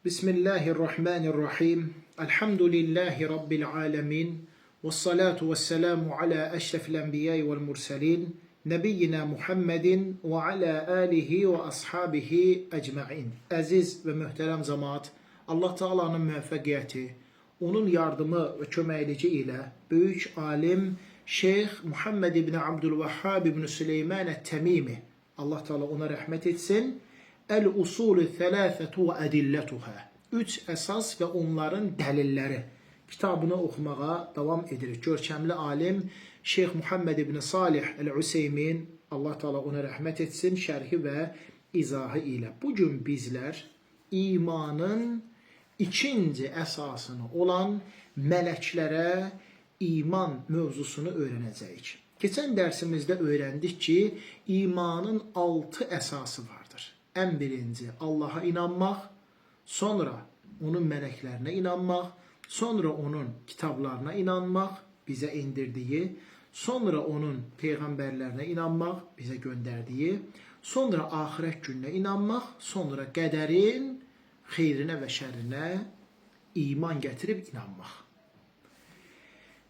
Bismillahirrahmanirrahim. Elhamdülillahi Rabbil alemin. Vessalatu vesselamu ala eşrefil enbiyayı vel murselin. Nebiyyina Muhammedin ve ala alihi ve ashabihi ecma'in. Aziz ve muhterem cemaat, Allah Teala'nın müvəffəqiyyəti, onun yardımı ve köməklici ilə büyük alim Şeyh Muhammed ibn Abdülvahhab ibn Süleyman et-Temimi, Allah Teala ona rəhmət etsin, El-Usulü Thəlâfetu və Ədillətuhə, 3 əsas və onların dəlilləri kitabını oxumağa davam edirik. Görkəmli alim Şeyh Muhammed ibn Salih el-Useymin, Allah Teala ona rəhmət etsin, şərhi və izahı ilə. Bugün bizlər imanın ikinci əsasını olan mələklərə iman mövzusunu öyrənəcəyik. Keçən dərsimizdə öyrəndik ki, imanın 6 əsası vardır. Ən birinci Allah'a inanmaq, sonra onun mələklərinə inanmaq, sonra onun kitablarına inanmaq, bizə indirdiyi, sonra onun peyğəmbərlərinə inanmaq, bizə göndərdiyi, sonra axirət gününə inanmaq, sonra qədərin xeyrinə və şərrinə iman gətirib inanmaq.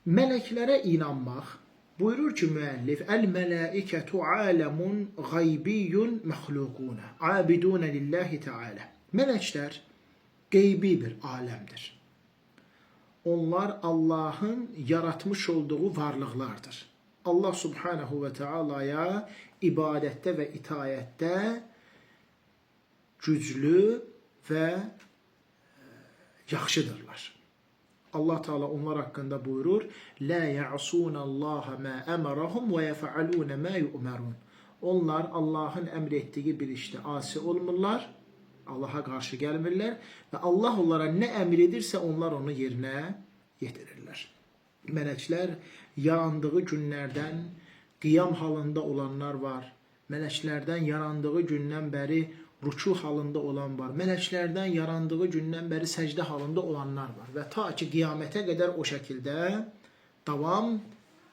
Mələklərə inanmaq, buyurur ki müəllif, El-mələikətu aləmun qaybiyyun məxluqunə, abidunə lillahi teala. Mələklər qeybi bir aləmdir. Onlar Allah'ın yaratmış olduğu varlıqlardır. Allah subhanahu ve teala'ya ibadətdə və itayətdə güclü və yaxşıdırlar. Allah Teala onlar hakkında buyurur, La ya'sunallaha ma emarahum ve yef'alun ma yu'marun. Onlar Allah'ın emrettiği bir işte asi olmurlar, Allah'a karşı gelmirlər ve Allah onlara ne emredirse onlar onu yerine yetirirlər. Mələklər yarandığı günlərdən qiyam halında olanlar var. Mələklərdən yarandığı gündən bəri rüku halında olan var. Mələklərdən yarandığı gündən bəri səcdə halında olanlar var. Və ta ki qiyamətə qədər o şəkildə davam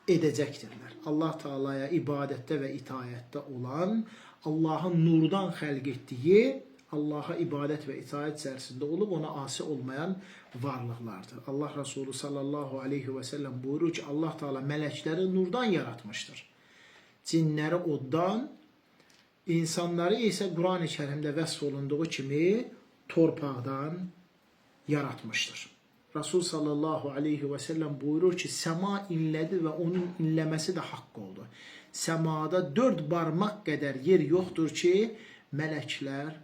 edəcəkdirlər. Allah Teala'ya ibadətdə və itayətdə olan, Allah'ın nurdan xəlq etdiyi, Allah'a ibadət və itayət içərisində olub ona asi olmayan varlıqlardır. Allah Resulü sallallahu aleyhi və səlləm buyurur ki, Allah Teala mələkləri nurdan yaratmışdır. Cinləri oddan, İnsanları ise Kur'an-ı Kerim'de vəsf olunduğu kimi torpaqdan yaratmıştır. Resul sallallahu aleyhi ve sellem buyurur ki, sema inledi ve onun inləməsi de haqq oldu. Semada 4 barmaq qədər yer yoxdur ki, mələklər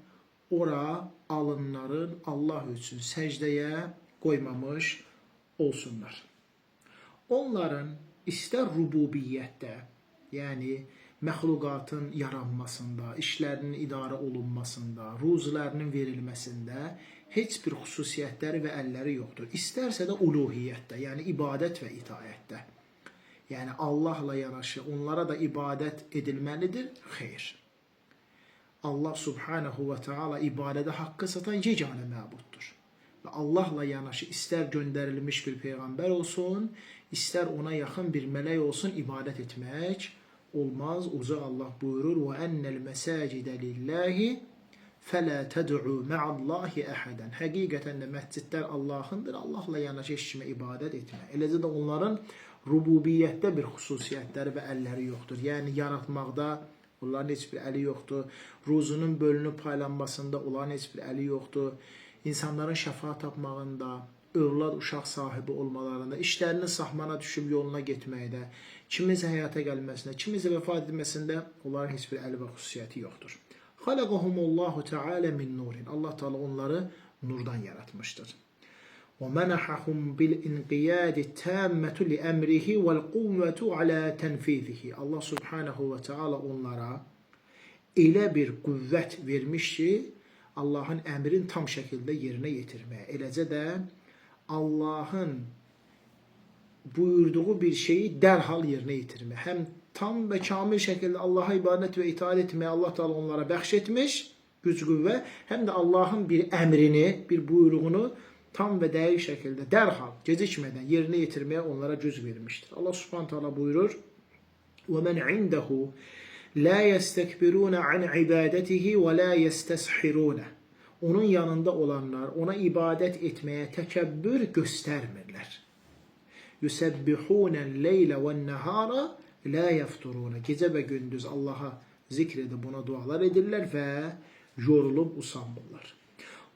ora alınların Allah üçün səcdəyə qoymamış olsunlar. Onların istər rububiyyətdə, yəni məxluqatın yaranmasında, işlərinin idarə olunmasında, ruzilərinin verilməsində heç bir xüsusiyyətləri və əlləri yoxdur. İstərsə də uluhiyyətdə, yəni ibadət və itayətdə. Yəni Allahla yanaşı onlara da ibadət edilməlidir, xeyr. Allah subhanahu və teala ibadədə haqqı satan yeganə məbuddur. Və Allahla yanaşı istər göndərilmiş bir peyğəmbər olsun, istər ona yaxın bir mələk olsun, ibadət etmək olmaz. Uca Allah buyurur, وَاَنَّ الْمَسَاجِدَ لِلّٰهِ فَلَا تَدْعُوا مَعَ اللّٰهِ اَحَدًا. Həqiqətən də məscidlər Allah'ındır, Allahla yanaşı heç kimə ibadət etmə. Eləcə də onların rububiyyətdə bir xüsusiyyətləri və əlləri yoxdur. Yəni yaratmaqda onların heç bir əli yoxdur. Ruzunun bölünüb paylanmasında onların heç bir əli yoxdur. İnsanların şəfa tapmağında, övlad uşaq sahibi olmalarında, işlərinin sahmana düşüb yoluna getməkdə, kimisə həyata gəlməsində, kimisə vəfat etməsində onların heç bir əli və xüsusiyyəti yoxdur. Xalaqahumullahu Teala min nurin. Allah Teala onları nurdan yaratmışdır. وَمَنَحَهُمْ بِالْاِنْقِيَادِ التَّامَّةُ لِأَمْرِهِ وَالْقُوَّةُ عَلَى تَنْفِيذِهِ. Allah Subhanahu ve Teala onlara elə bir qüvvət vermiş ki, Allah'ın əmrin tam şəkildə yerinə yetirməyə. Eləcə də Allah'ın buyurduğu bir şeyi dərhal yerinə yetirmə. Həm tam və kamil şəkildə Allah'a ibadət və itaat etməyə Allah Teala onlara bəxş etmiş, güc qüvvə, həm də Allah'ın bir əmrini, bir buyruğunu tam və dəqiq şəkildə dərhal, gecikmədən yerinə yetirməyə onlara güc vermişdir. Allah Subhanahu Teala buyurur, وَمَنْ عِنْدَهُ لَا يَسْتَكْبِرُونَ عَنْ عِبَادَتِهِ وَلَا يَسْتَسْحِرُونَ. onun yanında olanlar ona ibadet etmeye tekebbür göstermirler. Yusebbihûnel-leyle ven-nehâra la yefturûne. Gece ve gündüz Allah'a zikredip buna dualar edirler ve yorulup usanmırlar.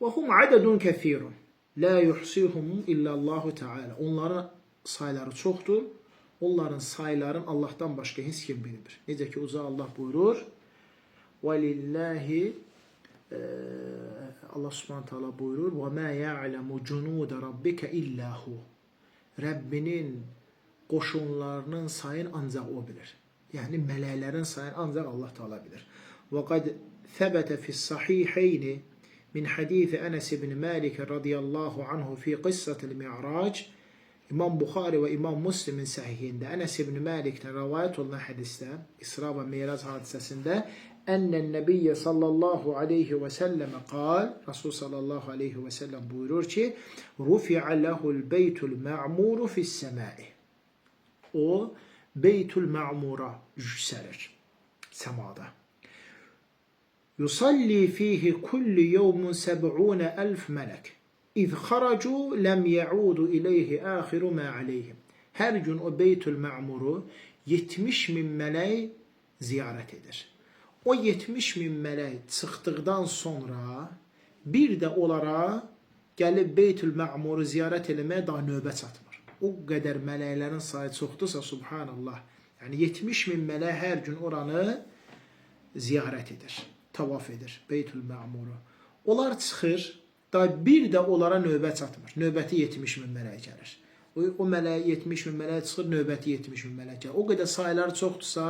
Ve hum adedun kefirun. La yuhsihum illallahu Teala. Onların sayıları çoxdur. Onların sayılarını Allah'tan başqa heç kim bilmir. Necə ki uca Allah buyurur: "Velillahi" Allah Subhanahu taala buyurur: "Və ma ya'lemu cunud rabbika illa hu." Rəbbinin qoşunlarının sayını ancaq o bilir. Yəni mələklərin sayını ancaq Allah Taala bilir. Və qad thəbətə fi's-sahihayn min hadis Enes ibn Malik radiyallahu anhu fi qissatil Mi'rac. İmam Buxari və İmam Müslim'in səhihində Enes ibn Malik'ten rivayet olunan hadisdə İsra və Mirac hadisəsində ənnən Nəbiyyə sallallahu aleyhi və səlləmə qal, Rasul sallallahu aleyhi və səlləm buyurur ki, rufi'a lehul beytul ma'muru fi's-semai. O Beytul Ma'mura yüksəlir səmada. Yusalli fihi kulli yevmun 70.000 melek. İz xaracu lem yaudu ileyhi ahiru ma aleyhim. Her gün o Beytül Ma'muru 70.000 melek ziyaret edir. O 70.000 melek çıxdıqdan sonra bir də onlara gəlib Beytül Ma'muru ziyarət eləməyə daha növbə çatmır. O qədər mələklərin sayı çoxdursa subhanallah. Yəni 70.000 mələk hər gün oranı ziyarət edir, tavaf edir Beytül Ma'muru. Onlar çıxır, da bir də onlara növbə çatmır. Növbəti 70.000 mələk gəlir. O mələk 70.000 mələk çıxır, növbəti 70.000 mələk gəlir. O qədər sayıları çoxdursa,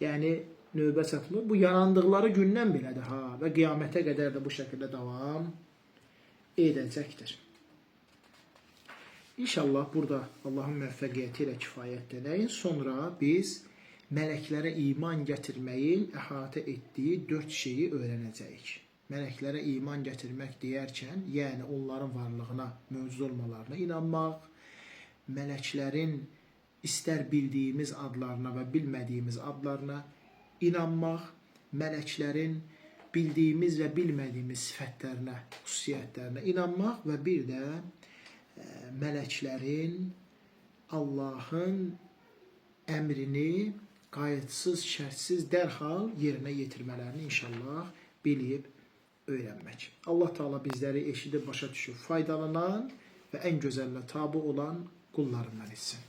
yəni növbə çatmır. Bu yarandıqları gündən belədir ha və qiyamətə qədər də bu şəkildə davam edəcəkdir. İnşallah burada Allahın müvəffəqiyyəti ilə kifayətlənəyin. Sonra biz mələklərə iman gətirməyin əhatə etdiyi 4 şeyi öyrənəcəyik. Mələklərə iman gətirmək deyərkən, yəni onların varlığına, mövcud olmalarına inanmaq, mələklərin istər bildiyimiz adlarına və bilmədiyimiz adlarına inanmaq, mələklərin bildiyimiz və bilmədiyimiz sifətlərinə, xüsusiyyətlərinə inanmaq və bir də mələklərin Allahın əmrini qayıtsız, şərtsiz dərhal yerinə yetirmələrini inşallah bilib öyrənmək. Allah Teala bizləri eşidib başa düşüb faydalanan və ən gözəlinə tabi olan qullarından etsin.